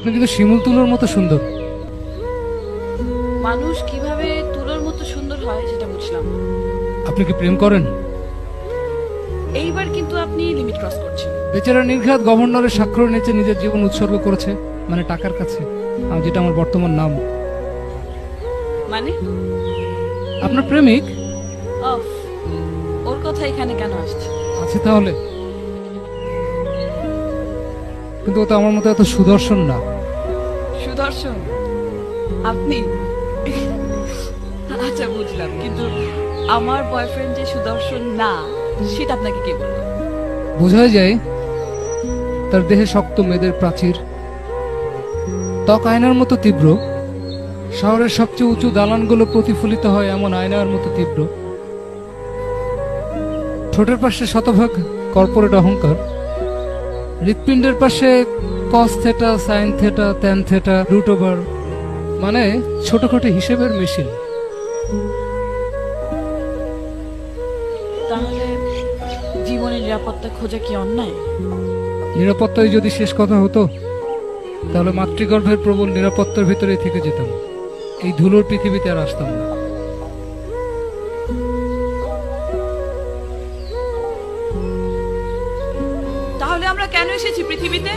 আপনি কিন্তু শিমুল তুলোর মতো সুন্দর। মানুষ কিভাবে তুলোর মতো সুন্দর হয় সেটা বুঝলাম না। আপনি কি প্রেম করেন? এইবার কিন্তু আপনি লিমিট ক্রস করছেন। বেচারা নির্ঘাত গভর্নরের স্বাক্ষর নিচে নিজের জীবন উৎসর্গ করেছে, মানে টাকার কাছে, যেটা আমার বর্তমান নাম। মানে আপনার প্রেমিক অফ, ওর কথা এখানে কেন আসছে? আছে তাহলে, কিন্তু ও তো আমার মতো এত সুদর্শন না। সুদর্শন আপনি? আচ্ছা বুঝলাম, কিন্তু আমার বয়ফ্রেন্ড যে সুদর্শন না সেটা আপনাকে কে বলল? বোঝাই যায় তার দেহে শক্ত মেদের প্রাচীর, ত্বক আয়নার মতো তীব্র, শহরের সবচেয়ে উঁচু দালানগুলো প্রতিফলিত হয় এমন আয়নার মতো তীব্র, ঠোঁটের পাশে শতভাগ কর্পোরেট অহংকার, হৃৎপিণ্ডের পাশে cos theta, sine theta, tan theta, root over, মানে ছোটখাটো হিসেবের মেশিন। তাহলে জীবনের নিরাপত্তা খোঁজা কি অন্যায়? নিরাপত্তাই যদি শেষ কথা হতো, তাহলে মাতৃগর্ভের প্রবল নিরাপত্তার ভিতরেই থেকে যেতাম, এই ধুলোর পৃথিবীতে আর আসতাম না। তাহলে আমরা কেন এসেছি পৃথিবীতে?